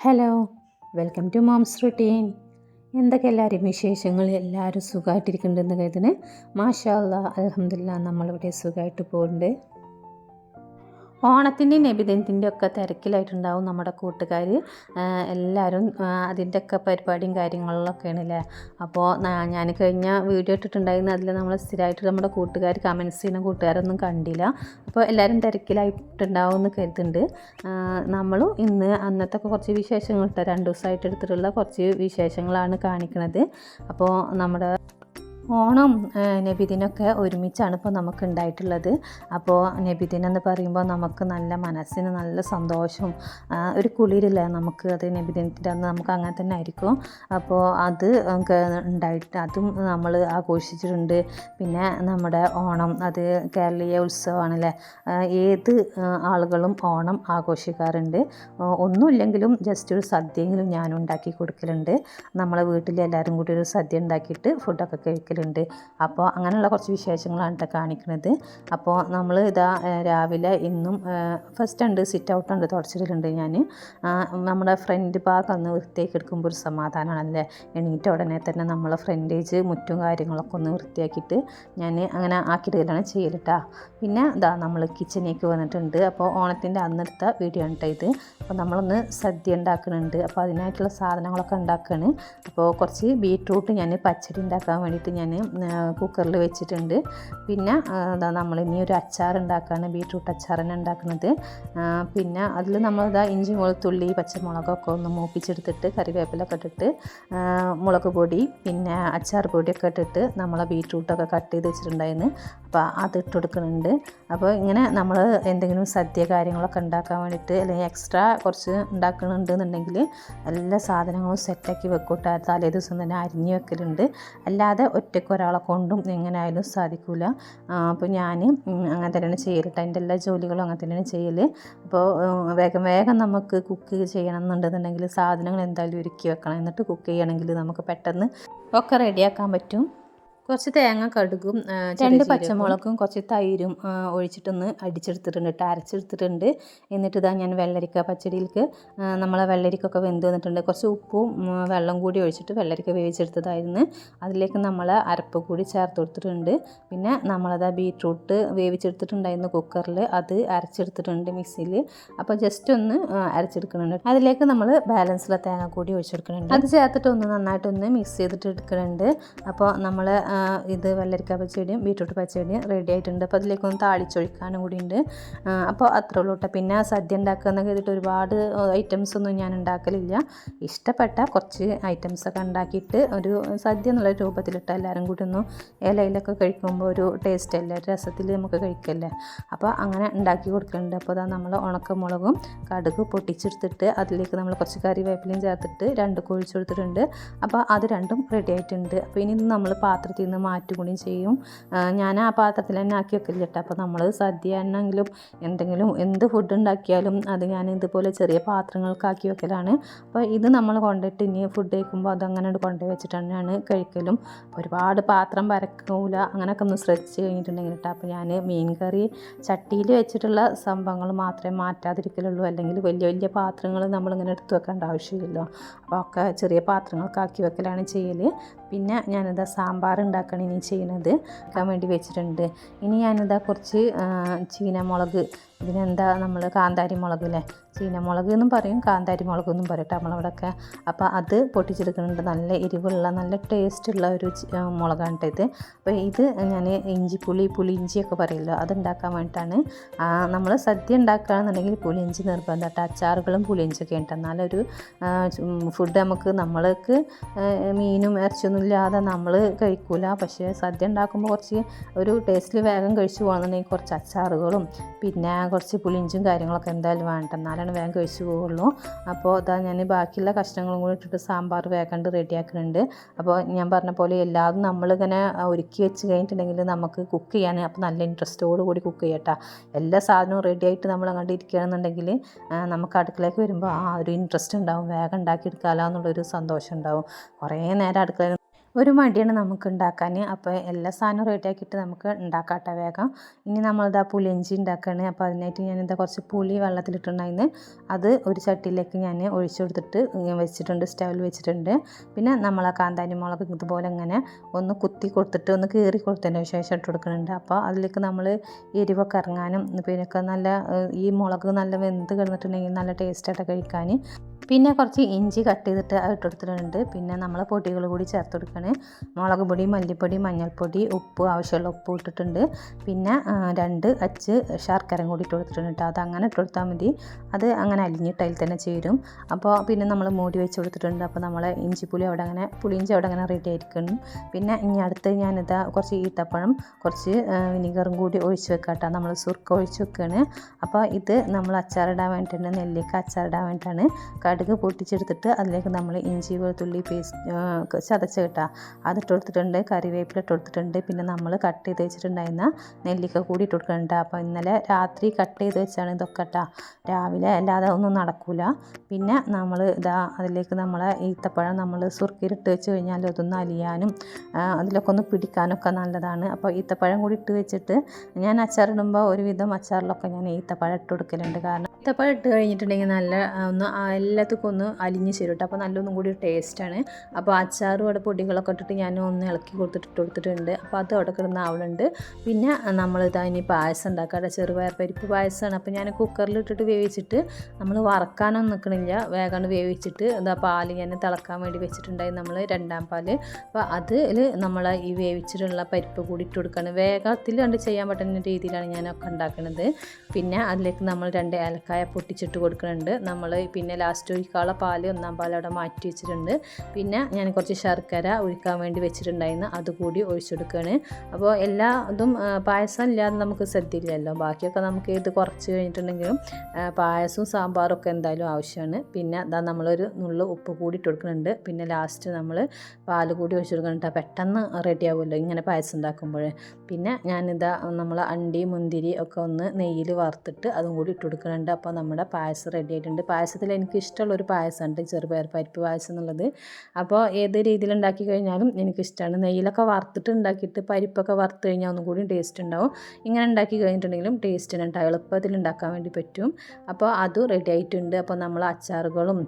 Hello, welcome to moms routine. എന്തൊക്കെ എല്ലാവരും വിശേഷങ്ങൾ? എല്ലാവരും സുഖമായിട്ടിരിക്കുന്നുണ്ടെന്ന് കരുതുന്നു. മാഷാ അല്ലാ, അൽഹംദുലില്ലാ, നമ്മളിവിടെ സുഖമായിട്ട് പോകുന്നുണ്ട്. ഓണത്തിൻ്റെയും നബിദിനത്തിൻ്റെ ഒക്കെ തിരക്കിലായിട്ടുണ്ടാവും നമ്മുടെ കൂട്ടുകാർ എല്ലാവരും. അതിൻ്റെയൊക്കെ പരിപാടിയും കാര്യങ്ങളിലൊക്കെയാണല്ലേ. അപ്പോൾ ഞാൻ കഴിഞ്ഞ വീഡിയോ ഇട്ടിട്ടുണ്ടായിരുന്നു. അതിൽ നമ്മൾ സ്ഥിരമായിട്ട് നമ്മുടെ കൂട്ടുകാർ കമൻസ് ചെയ്യുന്ന കൂട്ടുകാരൊന്നും കണ്ടില്ല. അപ്പോൾ എല്ലാവരും തിരക്കിലായിട്ടുണ്ടാവും എന്ന് കരുതുന്നുണ്ട്. നമ്മളും ഇന്ന് അന്നത്തെ കുറച്ച് വിശേഷങ്ങൾ 2 ദിവസമായിട്ട് എടുത്തിട്ടുള്ള കുറച്ച് വിശേഷങ്ങളാണ് കാണിക്കുന്നത്. അപ്പോൾ നമ്മുടെ ഓണം നബിദിനമൊക്കെ ഒരുമിച്ചാണ് ഇപ്പോൾ നമുക്ക് ഉണ്ടായിട്ടുള്ളത്. അപ്പോൾ നബിദിനം എന്ന് പറയുമ്പോൾ നമുക്ക് നല്ല മനസ്സിന് നല്ല സന്തോഷവും ഒരു കുളിരില്ല നമുക്ക്. അത് നബിദിനത്തിൻ്റെ അന്ന് നമുക്ക് അങ്ങനെ തന്നെ ആയിരിക്കും. അപ്പോൾ അത് ഉണ്ടായിട്ട് അതും നമ്മൾ ആഘോഷിച്ചിട്ടുണ്ട്. പിന്നെ നമ്മുടെ ഓണം അത് കേരളീയ ഉത്സവമാണല്ലേ. ഏത് ആളുകളും ഓണം ആഘോഷിക്കാറുണ്ട്. ഒന്നുമില്ലെങ്കിലും ജസ്റ്റ് ഒരു സദ്യയെങ്കിലും ഞാൻ ഉണ്ടാക്കി കൊടുക്കലുണ്ട്. നമ്മളെ വീട്ടിൽ എല്ലാവരും കൂടി ഒരു സദ്യ ഉണ്ടാക്കിയിട്ട് ഫുഡൊക്കെ കഴിക്കലുണ്ട്. അപ്പോൾ അങ്ങനെയുള്ള കുറച്ച് വിശേഷങ്ങളാണ് കേട്ടോ കാണിക്കുന്നത്. അപ്പോൾ നമ്മൾ ഇതാ രാവിലെ ഇന്നും ഫസ്റ്റ് ഉണ്ട് സിറ്റ് ഔട്ട് ഉണ്ട് തുടച്ചിട്ടുണ്ട്. ഞാൻ നമ്മുടെ ഫ്രണ്ട് ഭാഗം ഒന്ന് വൃത്തിയാക്കി എടുക്കുമ്പോൾ ഒരു സമാധാനമാണല്ലേ. എണീറ്റ ഉടനെ തന്നെ നമ്മളെ ഫ്രണ്ടേജ് മുറ്റും കാര്യങ്ങളൊക്കെ ഒന്ന് വൃത്തിയാക്കിയിട്ട് ഞാൻ അങ്ങനെ ആക്കിയിടുകയാണ് ചെയ്യലിട്ടാ. പിന്നെ ഇതാ നമ്മൾ കിച്ചണിലേക്ക് വന്നിട്ടുണ്ട്. അപ്പോൾ ഓണത്തിൻ്റെ അന്നെടുത്ത വീഡിയോ ആണ് ഇത്. അപ്പോൾ നമ്മളൊന്ന് സദ്യ ഉണ്ടാക്കുന്നുണ്ട്. അപ്പോൾ അതിനായിട്ടുള്ള സാധനങ്ങളൊക്കെ ഉണ്ടാക്കുകയാണ്. അപ്പോൾ കുറച്ച് ബീറ്റ്റൂട്ട് ഞാൻ പച്ചടി ഉണ്ടാക്കാൻ വേണ്ടിയിട്ട് ഞാൻ കുക്കറിൽ വെച്ചിട്ടുണ്ട്. പിന്നെ നമ്മളിനി ഒരു അച്ചാർ ഉണ്ടാക്കുകയാണ്. ബീറ്റ്റൂട്ട് അച്ചാർ തന്നെ ഉണ്ടാക്കുന്നത്. പിന്നെ അതിൽ നമ്മളിതാ ഇഞ്ചി വെളുത്തുള്ളി പച്ചമുളകൊക്കെ ഒന്ന് മൂപ്പിച്ചെടുത്തിട്ട് കറിവേപ്പിലൊക്കെ ഇട്ടിട്ട് മുളക് പൊടി പിന്നെ അച്ചാർ പൊടിയൊക്കെ ഇട്ടിട്ട് നമ്മളെ ബീറ്റ്റൂട്ടൊക്കെ കട്ട് ചെയ്ത് വെച്ചിട്ടുണ്ടായിരുന്നു. അപ്പോൾ അത് ഇട്ട് കൊടുക്കുന്നുണ്ട്. അപ്പോൾ ഇങ്ങനെ നമ്മൾ എന്തെങ്കിലും സദ്യ കാര്യങ്ങളൊക്കെ ഉണ്ടാക്കാൻ വേണ്ടിയിട്ട് അല്ലെങ്കിൽ എക്സ്ട്രാ കുറച്ച് ഉണ്ടാക്കുന്നുണ്ടെന്നുണ്ടെങ്കിൽ എല്ലാ സാധനങ്ങളും സെറ്റാക്കി വെക്കൂട്ട. തലേ ദിവസം തന്നെ അരിഞ്ഞ് വെക്കലുണ്ട്. അല്ലാതെ ഒരാളെ കൊണ്ടും എങ്ങനെ ആയാലും സാധിക്കില്ല. അപ്പോൾ ഞാൻ അങ്ങനെ തന്നെയാണ് ചെയ്യലിട്ട്. അതിൻ്റെ എല്ലാ ജോലികളും അങ്ങനെ തന്നെയാണ് ചെയ്യൽ. അപ്പോൾ വേഗം നമുക്ക് കുക്ക് ചെയ്യണം എന്നുണ്ടെന്നുണ്ടെങ്കിൽ സാധനങ്ങൾ എന്തായാലും ഒരുക്കി വെക്കണം. എന്നിട്ട് കുക്ക് ചെയ്യണമെങ്കിൽ നമുക്ക് പെട്ടെന്ന് ഒക്കെ റെഡിയാക്കാൻ പറ്റും. കുറച്ച് തേങ്ങ കടുകും 2 പച്ചമുളകും കുറച്ച് തൈരും ഒഴിച്ചിട്ടൊന്ന് അടിച്ചെടുത്തിട്ടുണ്ട്, അരച്ചെടുത്തിട്ടുണ്ട്. എന്നിട്ട് ഇതാ ഞാൻ വെള്ളരിക്ക പച്ചടിയിലേക്ക് നമ്മളെ വെള്ളരിക്കൊക്കെ വെന്ത് വന്നിട്ടുണ്ട്. കുറച്ച് ഉപ്പും വെള്ളം കൂടി ഒഴിച്ചിട്ട് വെള്ളരിക്ക വേവിച്ചെടുത്തതായിരുന്നു. അതിലേക്ക് നമ്മൾ അരപ്പ് കൂടി ചേർത്ത് കൊടുത്തിട്ടുണ്ട്. പിന്നെ നമ്മളത് ബീറ്റ്റൂട്ട് വേവിച്ചെടുത്തിട്ടുണ്ടായിരുന്നു കുക്കറിൽ, അത് അരച്ചെടുത്തിട്ടുണ്ട് മിക്സിയിൽ. അപ്പോൾ ജസ്റ്റ് ഒന്ന് അരച്ചെടുക്കുന്നുണ്ട്. അതിലേക്ക് നമ്മൾ ബാലൻസിലെ തേങ്ങ കൂടി ഒഴിച്ചെടുക്കുന്നുണ്ട്. അത് ചേർത്തിട്ട് ഒന്ന് നന്നായിട്ടൊന്ന് മിക്സ് ചെയ്തിട്ട് എടുക്കുന്നുണ്ട്. അപ്പോൾ നമ്മൾ ഇത് വെള്ളരിക്ക പച്ചടിയും ബീറ്റ്റൂട്ട് പച്ചടിയും റെഡി ആയിട്ടുണ്ട്. അപ്പോൾ അതിലേക്കൊന്ന് താളിച്ചൊഴിക്കാനും കൂടി ഉണ്ട്. അപ്പോൾ അത്രേ ഉള്ളൂ കേട്ടോ. പിന്നെ സദ്യ ഉണ്ടാക്കുക എന്നൊക്കെ ചെയ്തിട്ട് ഒരുപാട് ഐറ്റംസ് ഒന്നും ഞാൻ ഉണ്ടാക്കലില്ല. ഇഷ്ടപ്പെട്ട കുറച്ച് ഐറ്റംസൊക്കെ ഉണ്ടാക്കിയിട്ട് ഒരു സദ്യ എന്നുള്ള രൂപത്തിലിട്ട് എല്ലാവരും കൂടി ഒന്ന് ഇലയിലൊക്കെ കഴിക്കുമ്പോൾ ഒരു ടേസ്റ്റ് അല്ലേ, രസത്തിൽ നമുക്ക് കഴിക്കല്ലേ. അപ്പോൾ അങ്ങനെ ഉണ്ടാക്കി കൊടുക്കുന്നുണ്ട്. അപ്പോൾ അതാ നമ്മൾ ഉണക്കമുളകും കടുക് പൊട്ടിച്ചെടുത്തിട്ട് അതിലേക്ക് നമ്മൾ കുറച്ച് കറിവേപ്പിലയും ചേർത്തിട്ട് 2 കൊഴിച്ച് കൊടുത്തിട്ടുണ്ട്. അപ്പോൾ അത് രണ്ടും റെഡി ആയിട്ടുണ്ട്. അപ്പോൾ ഇനി നമ്മൾ പാത്രത്തിൽ നിന്ന് മാറ്റും കൂടിയും ചെയ്യും. ഞാൻ ആ പാത്രത്തിൽ തന്നെ ആക്കി വെക്കില്ല കേട്ടോ. അപ്പോൾ നമ്മൾ സദ്യ ആണെങ്കിലും എന്ത് ഫുഡ് ഉണ്ടാക്കിയാലും അത് ഞാൻ ഇതുപോലെ ചെറിയ പാത്രങ്ങൾക്കാക്കി വെക്കലാണ്. അപ്പോൾ ഇത് നമ്മൾ കൊണ്ടിട്ട് ഇനി ഫുഡ് കഴിക്കുമ്പോൾ അതങ്ങനെ കൊണ്ടുപോയി വെച്ചിട്ടാണ് ഞാൻ കഴിക്കലും. ഒരുപാട് പാത്രം പരക്കൂല അങ്ങനെയൊക്കെ ഒന്ന് ശ്രദ്ധിച്ച് കഴിഞ്ഞിട്ടുണ്ടെങ്കിൽ കേട്ടോ. അപ്പോൾ ഞാൻ മീൻ കറി ചട്ടിയിൽ വെച്ചിട്ടുള്ള സംഭവങ്ങൾ മാത്രമേ മാറ്റാതിരിക്കലുള്ളൂ. അല്ലെങ്കിൽ വലിയ പാത്രങ്ങൾ നമ്മളിങ്ങനെ എടുത്ത് വെക്കേണ്ട ആവശ്യമില്ലല്ലോ. അപ്പോൾ ഒക്കെ ചെറിയ പാത്രങ്ങൾക്കാക്കി വെക്കലാണ് ചെയ്യൽ. പിന്നെ ഞാനിതാ സാമ്പാർ ഉണ്ടാക്കണം ഇനി ചെയ്യുന്നത് വെക്കാൻ വേണ്ടി വെച്ചിട്ടുണ്ട്. ഇനി ഞാനിതാ കുറച്ച് ചീനമുളക്, ഇതിനെന്താ നമ്മൾ കാന്താരി മുളകല്ലേ, ചീനമുളക് എന്നും പറയും കാന്താരി മുളക് എന്നും പറയും കേട്ടോ നമ്മളവിടെയൊക്കെ. അപ്പോൾ അത് പൊട്ടിച്ചെടുക്കുന്നുണ്ട്. നല്ല എരിവുള്ള നല്ല ടേസ്റ്റുള്ള ഒരു മുളകാണ് കേട്ടോ ഇത്. അപ്പോൾ ഇത് ഞാൻ പുളിയിഞ്ചിയൊക്കെ പറയുമല്ലോ, അതുണ്ടാക്കാൻ വേണ്ടിയിട്ടാണ്. നമ്മൾ സദ്യ ഉണ്ടാക്കുകയാണെന്നുണ്ടെങ്കിൽ പുളിയിഞ്ചി നിർബന്ധം കേട്ടോ. അച്ചാറുകളും പുളിയിഞ്ചിയൊക്കെ ഉണ്ട്. എന്നാലൊരു ഫുഡ് നമ്മൾക്ക് മീനും ഇറച്ചിയൊന്നും ഇല്ലാതെ നമ്മൾ കഴിക്കൂല. പക്ഷേ സദ്യ ഉണ്ടാക്കുമ്പോൾ കുറച്ച് ഒരു ടേസ്റ്റിൽ വേഗം കഴിച്ചു പോകണമെന്നുണ്ടെങ്കിൽ കുറച്ച് അച്ചാറുകളും പിന്നെ കുറച്ച് പുളിയിഞ്ചും കാര്യങ്ങളൊക്കെ എന്തായാലും വേണ്ട, എന്നാലാണ് വേഗം കഴിച്ചു പോവുള്ളൂ. അപ്പോൾ ഇതാ ഞാൻ ബാക്കിയുള്ള കഷ്ണങ്ങളും കൂടി ഇട്ടിട്ട് സാമ്പാർ വേഗം റെഡിയാക്കുന്നുണ്ട്. അപ്പോൾ ഞാൻ പറഞ്ഞ പോലെ എല്ലാതും നമ്മളിങ്ങനെ ഒരുക്കി വെച്ച് കഴിഞ്ഞിട്ടുണ്ടെങ്കിൽ നമുക്ക് കുക്ക് ചെയ്യാൻ അപ്പോൾ നല്ല ഇൻട്രസ്റ്റോട് കൂടി കുക്ക് ചെയ്യട്ടോ. എല്ലാ സാധനവും റെഡി ആയിട്ട് നമ്മൾ അങ്ങോട്ട് ഇരിക്കുകയാണെന്നുണ്ടെങ്കിൽ നമുക്ക് അടുക്കളയ്ക്ക് വരുമ്പോൾ ഒരു ഇൻട്രസ്റ്റ് ഉണ്ടാവും, വേഗം ഉണ്ടാക്കിയെടുക്കാമല്ലോ എന്നുള്ളൊരു സന്തോഷം ഉണ്ടാവും. കുറേ നേരം അടുക്കളയിൽ ഒരു മടിയാണ് നമുക്ക് ഉണ്ടാക്കാൻ. അപ്പോൾ എല്ലാ സാധനവും റെഡിയാക്കിയിട്ട് നമുക്ക് ഉണ്ടാക്കാട്ടെ വേഗം. ഇനി നമ്മളിതാ പുളിയിഞ്ചി ഉണ്ടാക്കുകയാണ്. അപ്പോൾ അതിനായിട്ട് ഞാനിതാ കുറച്ച് പുളി വെള്ളത്തിലിട്ടുണ്ടായിരുന്നു. അത് ഒരു ചട്ടിയിലേക്ക് ഞാൻ ഒഴിച്ചു കൊടുത്തിട്ട് വെച്ചിട്ടുണ്ട്, സ്റ്റൗവിൽ വെച്ചിട്ടുണ്ട്. പിന്നെ നമ്മൾ ആ കാന്താരി മുളക് ഇതുപോലെ ഇങ്ങനെ ഒന്ന് കുത്തി കൊടുത്തിട്ട് ഒന്ന് കീറി കൊടുത്തതിന് ശേഷം ഇട്ട് കൊടുക്കുന്നുണ്ട്. അപ്പോൾ അതിലേക്ക് നമ്മൾ എരിവൊക്കെ ഇറങ്ങാനും പിന്നെ നല്ല ഈ മുളക് നല്ല വെന്ത് കിടന്നിട്ടുണ്ടെങ്കിൽ നല്ല ടേസ്റ്റായിട്ട് കഴിക്കാൻ. പിന്നെ കുറച്ച് ഇഞ്ചി കട്ട് ചെയ്തിട്ട് അത് ഇട്ട് കൊടുത്തിട്ടുണ്ട്. പിന്നെ നമ്മൾ പൊടികൾ കൂടി ചേർത്ത് കൊടുക്കുകയാണ്. മുളക് പൊടി, മല്ലിപ്പൊടി, മഞ്ഞൾപ്പൊടി, ഉപ്പ്, ആവശ്യമുള്ള ഉപ്പ് ഇട്ടിട്ടുണ്ട്. പിന്നെ 2 അച്ച് ശർക്കരയും കൂടി ഇട്ട് കൊടുത്തിട്ടുണ്ട് കേട്ടോ. അത് അങ്ങനെ ഇട്ട് കൊടുത്താൽ മതി, അത് അങ്ങനെ അലിഞ്ഞിട്ട് അതിൽ തന്നെ ചേരും. അപ്പോൾ പിന്നെ നമ്മൾ മൂടി വെച്ച് കൊടുത്തിട്ടുണ്ട്. അപ്പോൾ നമ്മളെ പുളിയിഞ്ചി അവിടെ അങ്ങനെ റെഡി ആയിരിക്കണം. പിന്നെ ഇനി അടുത്ത് ഞാനിതാ കുറച്ച് ഈത്തപ്പഴം, കുറച്ച് വിനീഗറും കൂടി ഒഴിച്ച് വെക്കാം കേട്ടോ. നമ്മൾ സുർക്ക ഒഴിച്ച് വെക്കുകയാണ്. അപ്പോൾ ഇത് നമ്മൾ അച്ചാറിടാൻ വേണ്ടിയിട്ടാണ്, നെല്ലിക്ക അച്ചാറിടാൻ വേണ്ടിയിട്ടാണ്. കടുക് പൊട്ടിച്ചെടുത്തിട്ട് അതിലേക്ക് നമ്മൾ ഇഞ്ചി വെളുത്തുള്ളി പേസ്റ്റ് ചതച്ച് കിട്ടുക അതിട്ട് കൊടുത്തിട്ടുണ്ട്. കറിവേപ്പില ഇട്ട് കൊടുത്തിട്ടുണ്ട്. പിന്നെ നമ്മൾ കട്ട് ചെയ്ത് വെച്ചിട്ടുണ്ടായിരുന്ന നെല്ലിക്ക കൂടി ഇട്ട് കൊടുക്കുന്നുണ്ട്. അപ്പോൾ ഇന്നലെ രാത്രി കട്ട് ചെയ്ത് വെച്ചാണ് ഇതൊക്കെ കേട്ടോ. രാവിലെ അല്ലാതെ ഒന്നും നടക്കില്ല. പിന്നെ നമ്മൾ അതിലേക്ക് നമ്മളെ ഈത്തപ്പഴം നമ്മൾ സുർക്കയിലിട്ട് വെച്ച് കഴിഞ്ഞാൽ അതൊന്ന് അലിയാനും അതിലൊക്കെ ഒന്ന് പിടിക്കാനൊക്കെ നല്ലതാണ്. അപ്പോൾ ഈത്തപ്പഴം കൂടി ഇട്ട് വെച്ചിട്ട് ഞാൻ അച്ചാറിടുമ്പോൾ ഒരുവിധം അച്ചാറിലൊക്കെ ഞാൻ ഈത്തപ്പഴം ഇട്ട് കൊടുക്കലുണ്ട്. കാരണം ഈത്തപ്പഴം ഇട്ട് കഴിഞ്ഞിട്ടുണ്ടെങ്കിൽ നല്ല ഒന്ന് എല്ലാത്തും ഒന്ന് അലിഞ്ഞ് ചേരും കേട്ടോ. അപ്പോൾ നല്ലൊന്നും കൂടി ടേസ്റ്റാണ്. അപ്പോൾ അച്ചാറും അവിടെ പൊടികളൊക്കെ ഇട്ടിട്ട് ഞാൻ ഒന്ന് ഇളക്കി കൊടുത്തിട്ടുണ്ട്. അപ്പോൾ അത് അവിടെ കിടന്നാവുന്നുണ്ട്. പിന്നെ നമ്മളിതാ ഇനി പായസം ഉണ്ടാക്കാം. ചെറുപയർ പരിപ്പ് പായസമാണ്. അപ്പോൾ ഞാൻ കുക്കറിലിട്ടിട്ട് വേവിച്ചിട്ട് നമ്മൾ വറക്കാനൊന്നും നിൽക്കണില്ല, വേഗം വേവിച്ചിട്ട് പാല് ഞാൻ തിളക്കാൻ വേണ്ടി വെച്ചിട്ടുണ്ടായി, നമ്മൾ 2ാം പാല്. അപ്പോൾ അതിൽ നമ്മൾ ഈ വേവിച്ചിട്ടുള്ള പരിപ്പ് കൂടി ഇട്ട് കൊടുക്കുകയാണ്. വേഗത്തിൽ കണ്ട് ചെയ്യാൻ പറ്റുന്ന രീതിയിലാണ് ഞാനൊക്കെ ഉണ്ടാക്കുന്നത്. പിന്നെ അതിലേക്ക് നമ്മൾ 2 ഏലക്കായ പൊട്ടിച്ചിട്ട് കൊടുക്കുന്നുണ്ട്. നമ്മൾ പിന്നെ ലാസ്റ്റ് ഒഴിക്കാനുള്ള പാല് 1ാം പാൽ അവിടെ മാറ്റി വെച്ചിട്ടുണ്ട്. പിന്നെ ഞാൻ കുറച്ച് ശർക്കര ഒഴിക്കാൻ വേണ്ടി വെച്ചിട്ടുണ്ടായിരുന്നു, അതുകൂടി ഒഴിച്ചെടുക്കുകയാണ്. അപ്പോൾ എല്ലാ ഇതും പായസം ഇല്ലാതെ നമുക്ക് സദ്യയില്ലല്ലോ. ബാക്കിയൊക്കെ നമുക്ക് ഇത് കുറച്ച് കഴിഞ്ഞിട്ടുണ്ടെങ്കിലും പായസവും സാമ്പാറും ഒക്കെ എന്തായാലും ആവശ്യമാണ്. പിന്നെ നമ്മളൊരു നുള്ളു ഉപ്പ് കൂടി ഇട്ട് കൊടുക്കുന്നുണ്ട്. പിന്നെ ലാസ്റ്റ് നമ്മൾ പാല് കൂടി ഒഴിച്ച് കൊടുക്കുന്നുണ്ട്. പെട്ടെന്ന് റെഡി ആവുമല്ലോ ഇങ്ങനെ പായസം ഉണ്ടാക്കുമ്പോൾ. പിന്നെ നമ്മൾ അണ്ടി മുന്തിരി ഒക്കെ ഒന്ന് നെയ്യിൽ വറുത്തിട്ട് അതും കൂടി ഇട്ട് കൊടുക്കുന്നുണ്ട്. അപ്പോൾ നമ്മുടെ പായസം റെഡി ആയിട്ടുണ്ട്. പായസത്തിൽ എനിക്ക് ഇഷ്ടമുള്ളൊരു പായസമുണ്ട് ചെറുപയർ പരിപ്പ് പായസം എന്നുള്ളത്. അപ്പോൾ ഏത് രീതിയിൽ ഉണ്ടാക്കി കഴിഞ്ഞാലും എനിക്കിഷ്ടമാണ്. നെയ്യിലൊക്കെ വറുത്തിട്ട് ഉണ്ടാക്കിയിട്ട് പരിപ്പൊക്കെ വറുത്ത് കഴിഞ്ഞാൽ ഒന്നും കൂടി ടേസ്റ്റ് ഉണ്ടാവും. ഇങ്ങനെ ഉണ്ടാക്കി കഴിഞ്ഞിട്ടുണ്ടെങ്കിലും ടേസ്റ്റിന് ഉണ്ടാവും, എളുപ്പത്തിൽ ഉണ്ടാക്കാൻ വേണ്ടി പറ്റും. അപ്പോൾ അത് റെഡി ആയിട്ടുണ്ട്. അപ്പോൾ നമ്മൾ അച്ചാറുകളും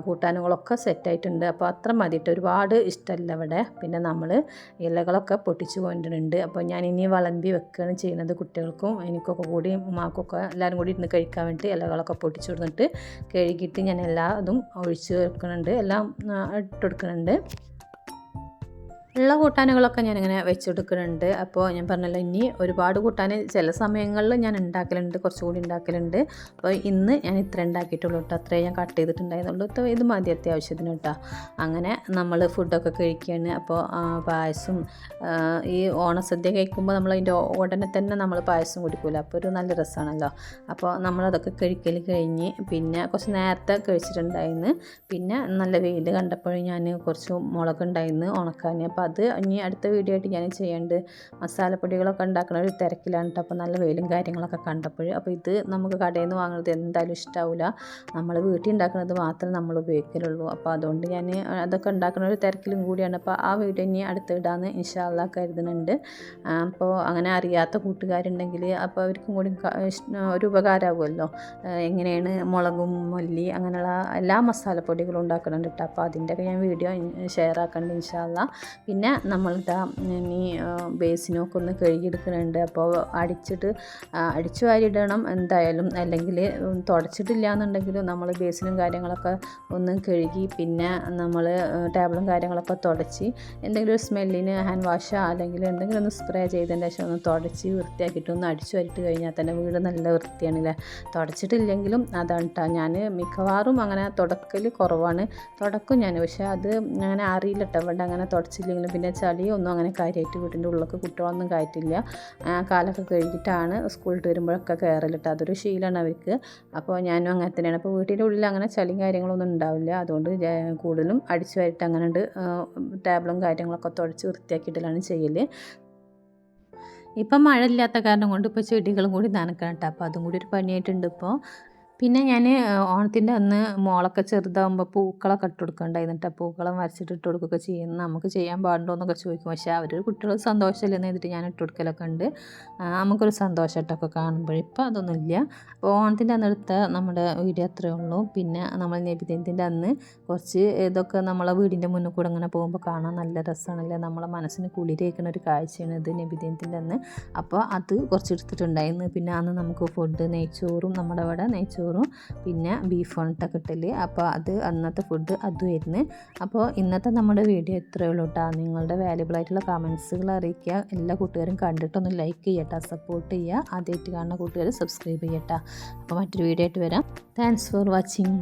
കൂട്ടാനുകളൊക്കെ സെറ്റായിട്ടുണ്ട്. അപ്പോൾ അത്ര മതിയിട്ട് ഒരുപാട് ഇഷ്ടമല്ല ഇവിടെ. പിന്നെ നമ്മൾ ഇലകളൊക്കെ പൊട്ടിച്ച് കൊണ്ടിട്ടുണ്ട്. അപ്പോൾ ഞാൻ ഇനി വിളമ്പി വെക്കുകയാണ് ചെയ്യുന്നത്. കുട്ടികൾക്കും എനിക്കൊക്കെ കൂടി ഉമ്മാക്കൊക്കെ എല്ലാവരും കൂടി ഇരുന്ന് കഴിക്കാൻ വേണ്ടി ഇലകളൊക്കെ പൊട്ടിച്ച് കൊടുത്തിട്ട് കഴുകിയിട്ട് ഞാൻ എല്ലാതും ഒഴിച്ച് വെക്കുന്നുണ്ട്, എല്ലാം ഇട്ട് കൊടുക്കുന്നുണ്ട്. ഉള്ള കൂട്ടാനുകളൊക്കെ ഞാനിങ്ങനെ വെച്ചെടുക്കുന്നുണ്ട്. അപ്പോൾ ഞാൻ പറഞ്ഞല്ലോ, ഇനി ഒരുപാട് കൂട്ടാൻ ചില സമയങ്ങളിൽ ഞാൻ ഉണ്ടാക്കലുണ്ട്, കുറച്ചുകൂടി ഉണ്ടാക്കലുണ്ട്. അപ്പോൾ ഇന്ന് ഞാൻ ഇത്ര ഉണ്ടാക്കിയിട്ടുള്ളൂ കേട്ടോ. അത്രയും ഞാൻ കട്ട് ചെയ്തിട്ടുണ്ടായിരുന്നുള്ളൂ. ഇത് മതി അത്യാവശ്യത്തിന് കേട്ടോ. അങ്ങനെ നമ്മൾ ഫുഡൊക്കെ കഴിക്കുകയാണ്. അപ്പോൾ പായസം ഈ ഓണസദ്യ കഴിക്കുമ്പോൾ നമ്മളതിൻ്റെ ഉടനെ തന്നെ നമ്മൾ പായസം കുടിക്കില്ല. അപ്പോൾ ഒരു നല്ല രസമാണല്ലോ. അപ്പോൾ നമ്മളതൊക്കെ കഴിക്കൽ കഴിഞ്ഞ് പിന്നെ കുറച്ച് നേരത്തെ കഴിച്ചിട്ടുണ്ടായിരുന്നു. പിന്നെ നല്ല വെയിൽ കണ്ടപ്പോഴും ഞാൻ കുറച്ച് മുളകുണ്ടായിരുന്നു ഉണക്കാൻ. അപ്പോൾ അത് ഇനി അടുത്ത വീഡിയോ ആയിട്ട് ഞാൻ ചെയ്യേണ്ടത്. മസാലപ്പൊടികളൊക്കെ ഉണ്ടാക്കുന്ന ഒരു തിരക്കിലാണ് കേട്ടോ. അപ്പോൾ നല്ല വെയിലും കാര്യങ്ങളൊക്കെ കണ്ടപ്പോൾ. അപ്പോൾ ഇത് നമുക്ക് കടയിൽ നിന്ന് വാങ്ങുന്നത് എന്തായാലും ഇഷ്ടാവില്ല. നമ്മൾ വീട്ടിൽ ഉണ്ടാക്കുന്നത് മാത്രമേ നമ്മൾ ഉപയോഗിക്കലുള്ളൂ. അപ്പോൾ അതുകൊണ്ട് ഞാൻ അതൊക്കെ ഉണ്ടാക്കുന്ന ഒരു തിരക്കിലും കൂടിയാണ്. അപ്പോൾ ആ വീഡിയോ ഇനി അടുത്ത് ഇടാമെന്ന് ഇൻഷാ അല്ലാഹ് കരുതുന്നുണ്ട്. അപ്പോൾ അങ്ങനെ അറിയാത്ത കൂട്ടുകാരുണ്ടെങ്കിൽ അപ്പോൾ അവർക്കും കൂടി ഒരു ഉപകാരമാകുമല്ലോ. എങ്ങനെയാണ് മുളകും മല്ലി അങ്ങനെയുള്ള എല്ലാ മസാലപ്പൊടികളും ഉണ്ടാക്കുന്നുണ്ട് കേട്ടോ. അപ്പോൾ അതിൻ്റെയൊക്കെ ഞാൻ വീഡിയോ ഷെയർ ആക്കുന്നുണ്ട് ഇൻഷാ അല്ലാഹ്. പിന്നെ നമ്മളിതാ ഇനി ബേസിനൊക്കെ ഒന്ന് കഴുകിയെടുക്കുന്നുണ്ട്. അപ്പോൾ അടിച്ചു വാരിയിടണം എന്തായാലും, അല്ലെങ്കിൽ തുടച്ചിട്ടില്ല എന്നുണ്ടെങ്കിലും നമ്മൾ ബേസിനും കാര്യങ്ങളൊക്കെ ഒന്ന് കഴുകി പിന്നെ നമ്മൾ ടേബിളും കാര്യങ്ങളൊക്കെ തുടച്ച് എന്തെങ്കിലും ഒരു സ്മെല്ലിന് ഹാൻഡ് വാഷോ അല്ലെങ്കിൽ എന്തെങ്കിലും ഒന്ന് സ്പ്രേ ചെയ്തതിൻ്റെ ശേഷം ഒന്ന് തുടച്ച് വൃത്തിയാക്കിയിട്ട് ഒന്ന് അടിച്ചു വാരിയിട്ട് കഴിഞ്ഞാൽ തന്നെ വീട് നല്ല വൃത്തിയാണല്ലേ. തുടച്ചിട്ടില്ലെങ്കിലും അതാണ് കേട്ടോ. ഞാൻ മിക്കവാറും അങ്ങനെ തുടക്കൽ കുറവാണ്. തുടക്കും ഞാൻ, പക്ഷേ അത് അങ്ങനെ അറിയില്ല കേട്ടോ. ഇവിടെ അങ്ങനെ തുടച്ചില്ലെങ്കിലും പിന്നെ ചളിയൊന്നും അങ്ങനെ കാര്യമായിട്ട് വീട്ടിൻ്റെ ഉള്ളിലൊക്കെ കുട്ടികളൊന്നും കയറ്റില്ല. കാലൊക്കെ കഴുകിയിട്ടാണ് സ്കൂളിൽ വരുമ്പോഴൊക്കെ കയറലിട്ട്, അതൊരു ശീലമാണ് അവർക്ക്. അപ്പോൾ ഞാനും അങ്ങനെ തന്നെയാണ്. അപ്പോൾ വീട്ടിൻ്റെ ഉള്ളിൽ അങ്ങനെ ചളിയും കാര്യങ്ങളൊന്നും ഉണ്ടാവില്ല. അതുകൊണ്ട് കൂടുതലും അടിച്ചു വാരിയിട്ട് അങ്ങനെ ടേബിളും കാര്യങ്ങളൊക്കെ തുടച്ച് വൃത്തിയാക്കിയിട്ടാണ് ചെയ്യൽ. ഇപ്പം മഴ ഇല്ലാത്ത കാരണം കൊണ്ട് ഇപ്പോൾ ചെടികളും കൂടി നനക്കണം കേട്ടോ. അപ്പോൾ അതും കൂടി ഒരു പണിയായിട്ടുണ്ട് ഇപ്പോൾ. പിന്നെ ഞാൻ ഓണത്തിൻ്റെ അന്ന് മോളൊക്കെ ചെറുതാകുമ്പോൾ പൂക്കളൊക്കെ ഇട്ട് കൊടുക്കണ്ടായിരുന്നു കേട്ടോ. പൂക്കളം വരച്ചിട്ട് ഇട്ട് കൊടുക്കുകയൊക്കെ ചെയ്യുന്നത് നമുക്ക് ചെയ്യാൻ പാടുണ്ടോ എന്നൊക്കെ ചോദിക്കും. പക്ഷേ അവർ കുട്ടികൾ സന്തോഷമില്ലെന്ന് എഴുതിയിട്ട് ഞാൻ ഇട്ട് കൊടുക്കലൊക്കെ ഉണ്ട്. നമുക്കൊരു സന്തോഷമായിട്ടൊക്കെ കാണുമ്പോൾ. ഇപ്പോൾ അതൊന്നുമില്ല. അപ്പോൾ ഓണത്തിൻ്റെ അന്ന് എടുത്ത നമ്മുടെ വീഡിയോ അത്രയേ ഉള്ളൂ. പിന്നെ നമ്മൾ നബിദിനത്തിൻ്റെ അന്ന് കുറച്ച് ഇതൊക്കെ നമ്മളെ വീടിൻ്റെ മുന്നിൽ കൂടെ അങ്ങനെ പോകുമ്പോൾ കാണാൻ നല്ല രസമാണല്ലേ. നമ്മളെ മനസ്സിന് കുളിരേക്കുന്ന ഒരു കാഴ്ചയാണ് ഇത് നബിദിനത്തിൻ്റെ അന്ന്. അപ്പോൾ അത് കുറച്ച് എടുത്തിട്ടുണ്ടായിരുന്നു. പിന്നെ അന്ന് നമുക്ക് ഫുഡ് നെയ്ച്ചോറും, നമ്മുടെ അവിടെ നെയ്ച്ചോറും പിന്നെ ബീഫാണ് കേട്ടോ കിട്ടൽ. അപ്പോൾ അത് അന്നത്തെ ഫുഡ് അതുമായിരുന്നു. അപ്പോൾ ഇന്നത്തെ നമ്മുടെ വീഡിയോ ഇത്രയേ ഉള്ളൂ കേട്ടോ. നിങ്ങളുടെ വാല്യുബിൾ ആയിട്ടുള്ള കമൻസുകൾ അറിയിക്കുക. എല്ലാ കൂട്ടുകാരും കണ്ടിട്ടൊന്ന് ലൈക്ക് ചെയ്യട്ടോ, സപ്പോർട്ട് ചെയ്യുക. ആദ്യമായിട്ട് കാണുന്ന കൂട്ടുകാർ സബ്സ്ക്രൈബ് ചെയ്യട്ടോ. അപ്പോൾ മറ്റൊരു വീഡിയോ ആയിട്ട് വരാം. Thanks for watching.